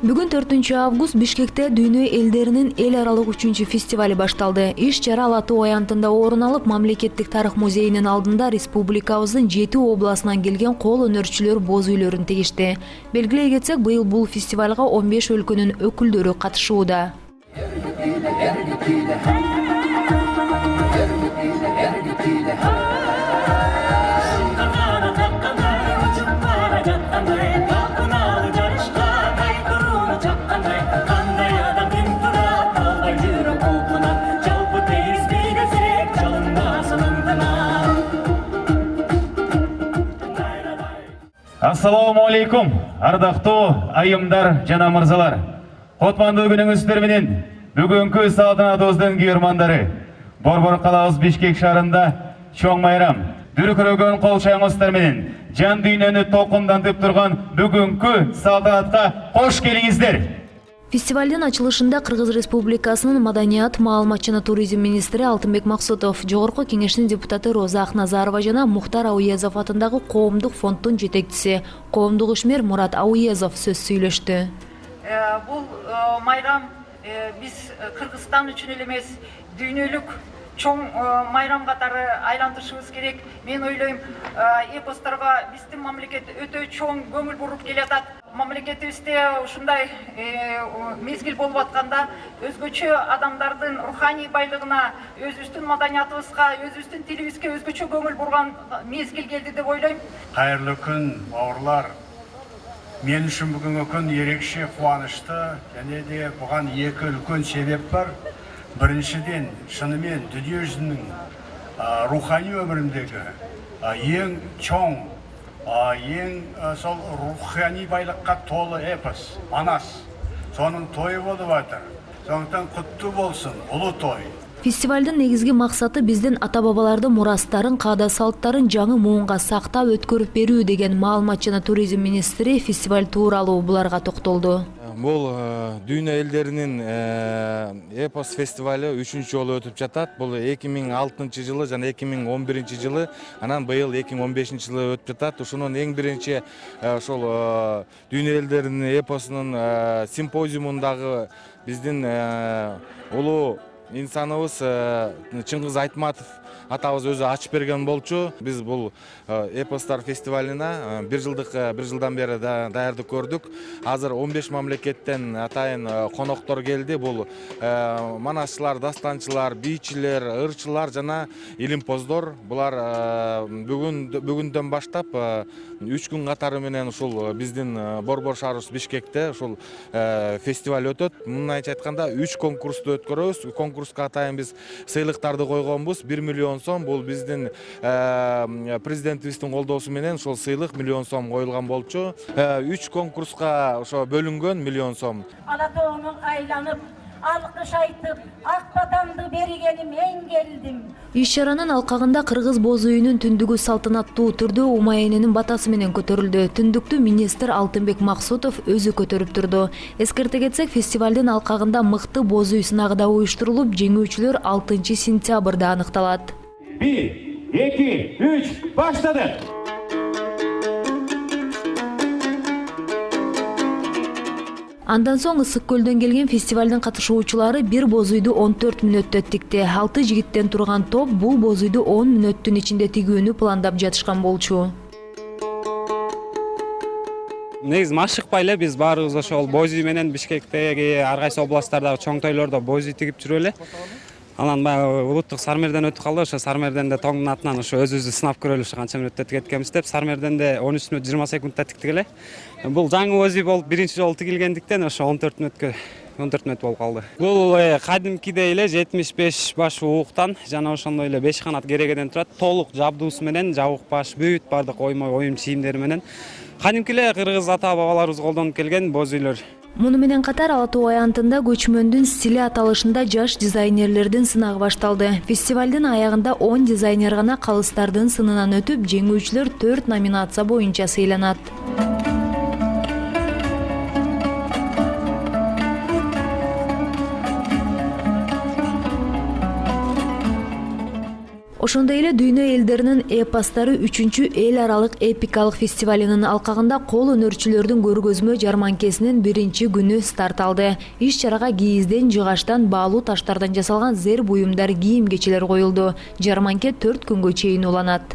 Бүгүн 4-август Бишкекте дүйнө элдеринин эл аралык 3-фестивали башталды. Иш-чара Ала Тоо аянтында орун алып, мамлекеттик тарых музейинин алдында республикабыздын 7 областынан келген кол өнөрчүлөр боз үйлөрүн тегишти. Белгилей кетсек, быйыл бул фестивалга 15 өлкөнүн өкүлдөрү катышууда. Ассаламу алейкум, ардактуу айымдар жана мырзалар. Котмандуу күнүңүздөр менен бүгүнкү салтанатыбыздын күйөрмандары. Борбор калабыз Бишкек шаарында чоң майрам, дүркүрөгөн кол чаңыңыздар менен жан дүйнөнү толкундантып турган бүгүнкү салтанатка кош келиңиздер. Фестивалдын ачылышында Кыргыз Республикасынын Маданият, маалымат жана туризм министри Алтынбек Максутов, Жогорку Кеңештин депутаты Роза Акназарова жана Мухтар Ауезов атындагы коомдук фонддун жетекчиси, коомдук ишмер Мурат Ауезов сөз сүйлөштү. Бул майрам биз Кыргызстан үчүн эле эмес, дүйнөлүк чоң майрам катары айлантышыбыз керек. Мен ойлойм, эпосторго биздин мамлекет өтө чоң көңүл буруп келатат. Мамлекетибизде ушундай мезгил болуп атканда өзгөчө адамдардын руханий байлыгына, өзүбүздүн маданиятыбызга, өзүбүздүн тилибизге өзгөчө көңүл бурган мезгил келди деп ойлойм. Кайырлуу күн, бауырлар. Мен үчүн бүгүнкү күн ерекше кубанычтуу, және де буга эки үлкөн себеп бар. Биринчиден, шынымен дүние жүзүнүн руханий өмүрүндөгү эң чоң, ең сол руханий байлыққа толы эпос, Манас. Сонун тойы болуп атыр. Сондықтан куттуу болсун, улуу той. Фестивалдын негизги максаты биздин ата-бабалардын мурастарын, каада салттарын жаңы муунга сактап өткөрүп берүү деген маалымат жана туризм министри фестиваль тууралуу буларга токтолду. Бул дүйнө элдеринин эпос фестивалы 3-чү жолу өтүп жатат. Бул 2006 жылы жана 2011 жылы, анан быйыл 2015 жылы өтүп жатат. Ушунун эң биринчи ошол дүйнө элдеринин эпосунун симпозиумундагы биздин улуу инсаныбыз Чыңгыз Айтматов атабыз өзү ачып берген болчу. Биз бул эпостар фестивалына бир жылдан бери даярдык көрдүк. Азыр 15 мамлекеттен атайын коноктор келди. Бул манасчылар, дастанчылар, бийчилер, ырчылар жана илимпоздор. Булар бүгүндөн баштап 3 күн катары менен ушул биздин Борбор шаарыбыз Бишкекте ушул фестиваль өтөт. Мындайча айтканда 3 конкурсту өткөрөбүз. Конкурска атайын биз сыйлыктарды койгонбуз. 1 миллион сом, бул биздин президентибиздин колдоосу менен ушул сыйлык 1 миллион сом коюлган болчу. 3 конкурска ошо бөлүнгөн 1 миллион сом. Ала Тоону айланып, алкыш айтып, ак батамды бергеним эң келдим. Иш-чаранын алкагында Кыргыз боз үйүнүн түндүгү салтанаттуу түрдө Умай эненин батасы менен көтөрүлдү. Түндүктү министр Алтынбек Максутов өзү көтөрүп турду. Эскерте кетсек, фестивалдын алкагында мыкты боз үй сынагы да уюштурулуп, жеңүүчүлөр 6 сентябрда аныкталат. 1, 2, 3, баштадык. Андан соң Ысык көлдөн келген фестивалдын катышуучулары бир боз үйдү 14 мүнөттө тикти. 6 жигиттен турган топ бул боз үйдү 10 мүнөттүн ичинде тигүүнү пландап жатышкан болчу. Негизи машыкпай эле биз баарыбыз ошол боз үй менен Бишкектеги ар кайсы областтардагы чоң тойлордо боз үй тигип жүрүп эле. Анан баягы улуттук Сармерден өтүп калды. Ошо Сармерденде тоңдун атынан ошо өзүбүздү сынап көрөлү, канча мүнөттө тигеткенбиз деп. Сармерденде 13 мүнөт 20 секундта тиктик эле. Бул жаңы боз үй болуп биринчи жолу тигилгендиктен ошо 14 мүнөт болуп калды. Бул кадимкидей эле 75 баш ууктан жана ошондой эле 5 канат керегеден турат. Толук жабдуусу менен, жабык баш, бүт бардык оюм чийимдери менен. Кадимки эле кыргыз ата-бабаларыбыз колдонуп келген боз үйлөр. Муну менен катар Ала Тоо аянтында көчмөндүн стили аталышында жаш дизайнерлердин сынагы башталды. Фестивалдын аягында 10 дизайнер гана калыстардын сынынан өтүп, жеңүүчүлөр 4 номинация боюнча сыйланат. Ошондой эле дүйнө элдеринин эпостары 3-чү эл аралык эпикалык фестивалынын алкагында кол өнөрчүлөрдүн көргөзмө жарманкесинин 1-күнү старт алды. Иш чарага кийизден, жыгачтан, баалуу таштардан жасалган зер буюмдар, кийим-кечелер коюлду. Жарманке 4 күнгө чейин уланат.